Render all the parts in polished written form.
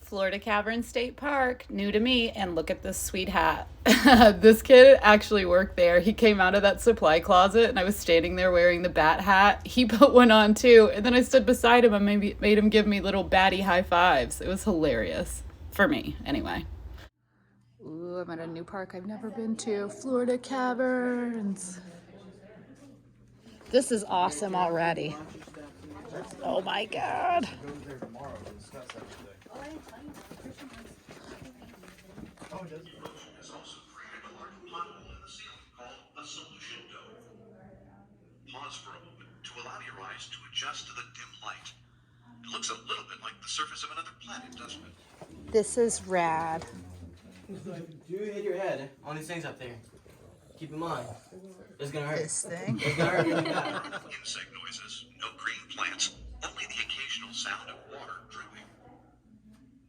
Florida Caverns State Park, new to me, and look at this sweet hat. This kid actually worked there. He came out of that supply closet and I was standing there wearing the bat hat. He put one on too, and then I stood beside him and made him give me little batty high fives. It was hilarious. For me, anyway. Ooh, I'm at a new park I've never been to. Florida Caverns. This is awesome already. Oh my God. Has also created a large pothole in the ceiling called a solution dome. Pause for a moment to allow your eyes to adjust to the dim light. It looks a little bit like the surface of another planet, doesn't it? This is rad. Do hit your head on these things up there. Keep in mind, it's gonna hurt. This thing. It's gonna hurt really bad. Insect noises, no green plants, only the occasional sound of water dripping.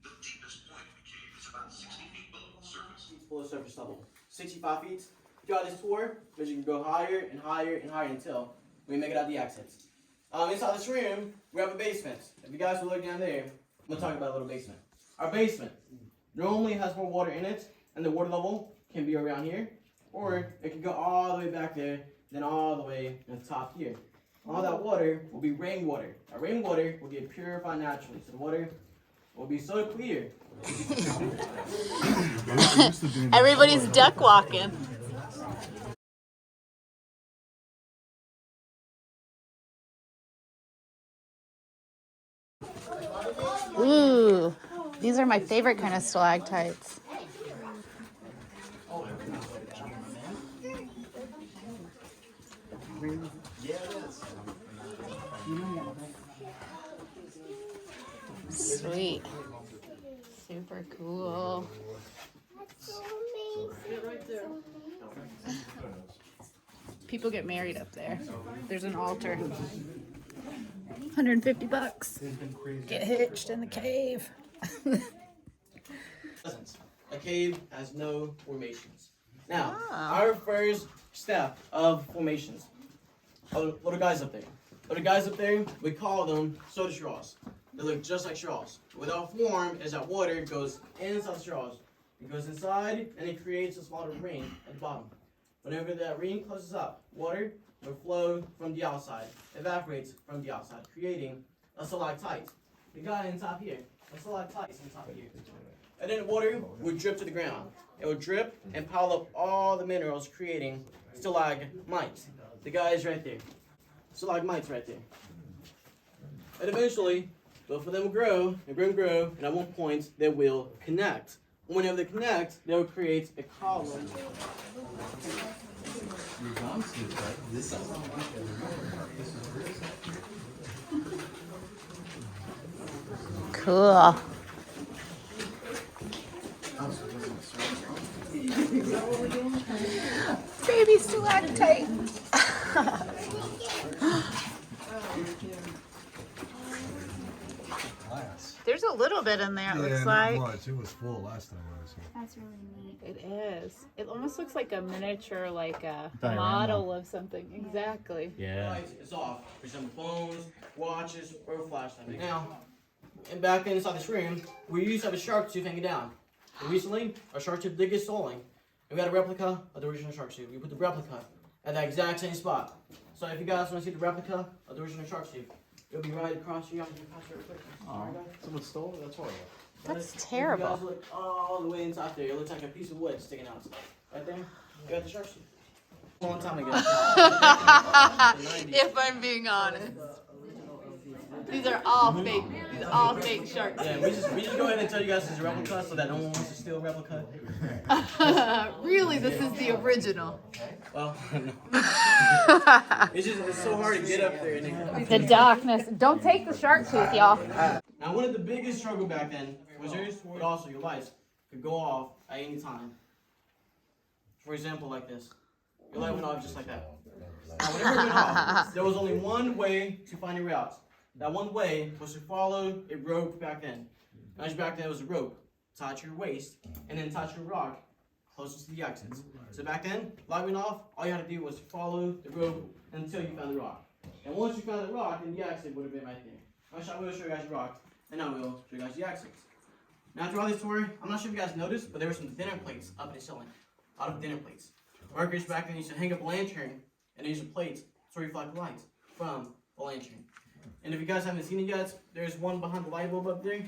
The deepest point in the cave is about 60 feet below the surface. Below surface level. 65 feet. Throughout this tour, because you can go higher and higher and higher until we make it out the exits. Inside this room, we have a basement. If you guys will look down there, I'm gonna talk about a little basement. Our basement normally has more water in it, and the water level can be around here, or it can go all the way back there, then all the way to the top here. All that water will be rainwater. Our rainwater will get purified naturally, so the water will be so clear. Everybody's duck walking. Ooh, these are my favorite kind of stalactites. Sweet. Super cool. People get married up there. There's an altar. 150 bucks. Get hitched in the cave. A cave has no formations. Now, our first step of formations. Little guys up there. Little guys up there, we call them soda straws. They look just like straws. What they'll form is that water goes inside the straws. It goes inside and it creates a small ring at the bottom. Whenever that ring closes up, water will flow from the outside, evaporates from the outside, creating a stalactite. The guy in top here, a stalactite in top here. And then the water would drip to the ground. It would drip and pile up all the minerals, creating stalagmites. The guy is right there. Stalagmites right there. And eventually, both of them will grow, and grow, and at one point, they will connect. Whenever they connect, they will create a column. Cool. Baby stalactite. There's a little bit in there, it looks like. Not much. It was full last time I was here. That's really neat. It is. It almost looks like a miniature, like a Diorama. model of something. Exactly. Yeah. Lights is off. For example, phones, watches, or flashlights. Now, and back inside this room, we used to have a shark tooth hanging down. And recently, our shark tooth did get stolen. And we got a replica of the original shark tooth. We put the replica at that exact same spot. So if you guys want to see the replica of the original shark tooth, it'll be right across here. I'm going to pass it real quick. Oh, someone stole it? That's horrible. That's If you terrible. guys look all the way inside there, it looks like a piece of wood sticking out. Right there, you got the shark tooth. A long time ago. If I'm being honest. These are all fake. These are all fake sharks. Yeah, we just go ahead and tell you guys it's a replica so that no one wants to steal a replica. Really, this is the original. Well, no. It's so hard to get up there. And The darkness. Don't take the shark tooth, y'all. now, one of the biggest struggle back then was yours, but also your lights could go off at any time. For example, like this. Your light went off just like that. Now, whenever it went off, there was only one way to find your route. That one way was to follow a rope back then. And as back then, it was a rope tied to your waist, and then tied to a rock closest to the exits. So back then, light went off, all you had to do was follow the rope until you found the rock. And once you found the rock, then the exit would have been right there. I will show you guys the rock, and I will show you guys the exits. Now throughout this tour, I'm not sure if you guys noticed, but there were some dinner plates up in the ceiling. A lot of dinner plates. Workers back then used to hang up a lantern and they used the plates to reflect light from the lantern. And if you guys haven't seen it yet, there's one behind the light bulb up there.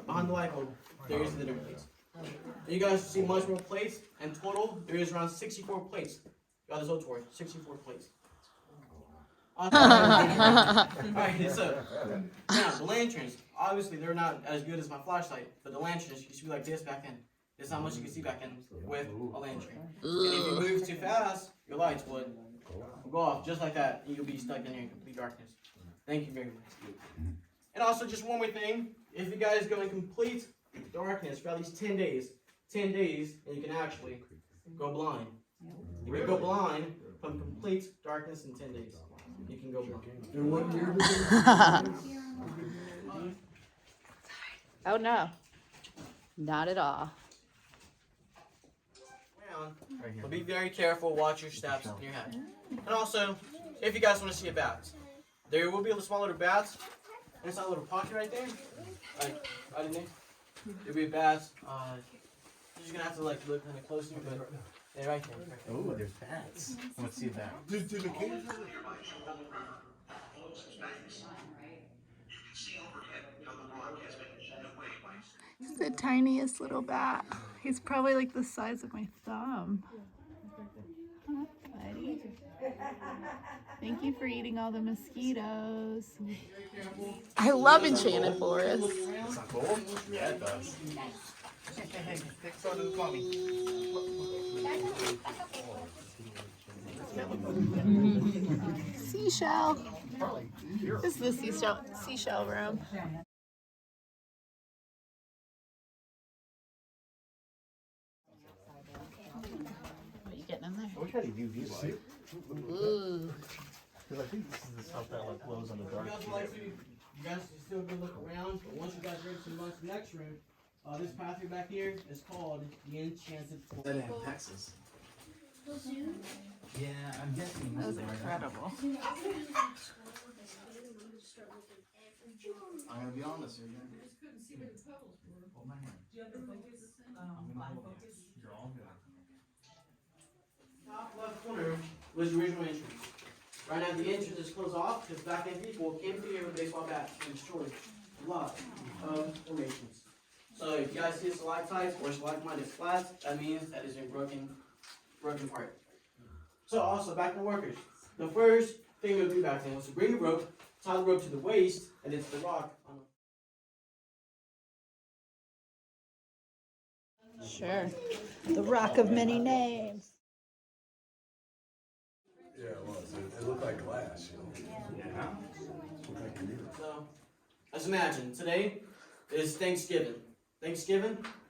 Behind the light bulb, there is the dinner plates. And you guys see much more plates, and total, there is around 64 plates. Got this whole tour, 64 plates. Alright, so, now, the lanterns, obviously they're not as good as my flashlight, but the lanterns used to be like this back then. This is how much you can see back then with a lantern. And if you move too fast, your lights would go off just like that, and you'll be stuck in here in complete darkness. Thank you very much. And also, just one more thing, if you guys go in complete darkness for at least 10 days, and you can actually go blind. You can go blind from complete darkness in 10 days. You can go blind. And what year did they? Oh no. Not at all. But be very careful, watch your steps in your head. And also, if you guys want to see a bat, there will be a small little bat inside a little pocket right there. Like, right in there. There'll be a bat. You're just gonna have to like look kind of closer, but they're right there. Oh, there's bats. Let's see that. Did the cave? Nearby Chipotle River holds its banks. You can see overhead how the rock has been eaten away by He's the tiniest little bat. He's probably like the size of my thumb. Huh, buddy? Thank you for eating all the mosquitoes. I love Enchanted Forest. It's not cool? Yeah, it does. Hey, take photos of mommy. Seashell. This is the seashell room. What are you getting in there? I wish I had a UV light. Ooh. Because I think this is the stuff that like glows on the dark. You guys can still go look around, but once you guys ready to launch the next room, this pathway back here is called the Enchanted Forest. That in Texas. Yeah, I'm guessing. That was incredible. I'm gonna be honest here. Hold my hand. I'm gonna hold you. You're all good. Top left corner was the original entrance. Right now the entrance is closed off because back then people came through here with baseball bats and destroyed a lot of formations. So if you guys see stalactites or stalagmites flats, that means that is a broken part. So also back to workers. The first thing we would do back then was to bring a rope, tie the rope to the waist, and then to the rock. Sure. The rock of many names. Yeah, it was. It looked like glass, you know. Yeah. Looked like a mirror. So let's imagine today is Thanksgiving.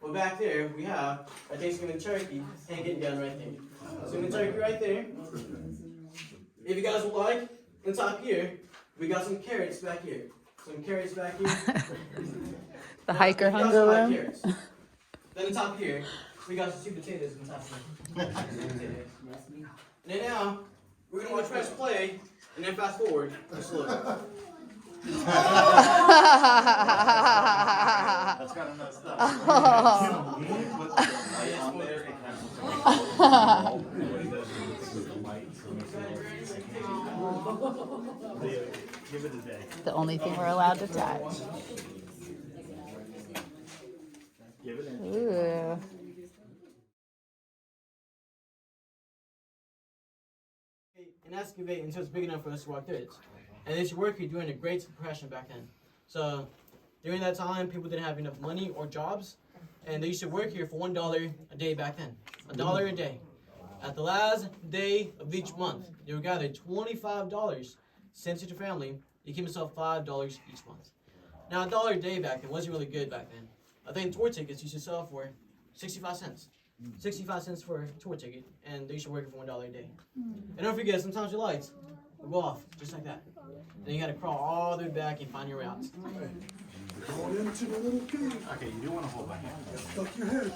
Well, back there we have a Thanksgiving turkey hanging down right there. Thanksgiving turkey right there. If you guys would like, on top here, we got some carrots back here. The hiker If you guys hunger would like room. carrots. Then on top here, we got some sweet potatoes on top here. And then now, we're gonna watch Rex play, and then fast forward to slow. That's kind of messed up. Give it a day. The only thing we're allowed to touch. Give it a Ooh. And excavate until it's big enough for us to walk through it. And they used to work here during the Great Depression back then. So during that time, people didn't have enough money or jobs, and they used to work here for $1 a day back then. $1 a day. At the last day of each month, they would gather $25, sent to the family. You keep yourself $5 each month. Now $1 a day back then wasn't really good back then. I think tour tickets used to sell for 65 cents. 65 cents for a tour ticket, and they used to work for $1 a day. And don't forget, sometimes your lights will go off, just like that. And you gotta crawl all the way back and find your way out. Going into the little cave. Okay, you do want to hold my hand. Stuck your head.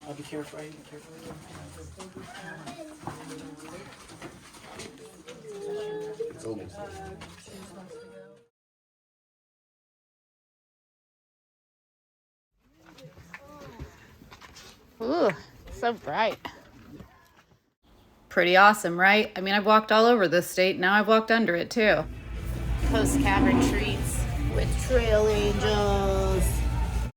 I'll be careful. Be careful. It's almost Ooh, so bright. Pretty awesome, right? I mean, I've walked all over this state. Now I've walked under it too. Post cavern treats with trail angels.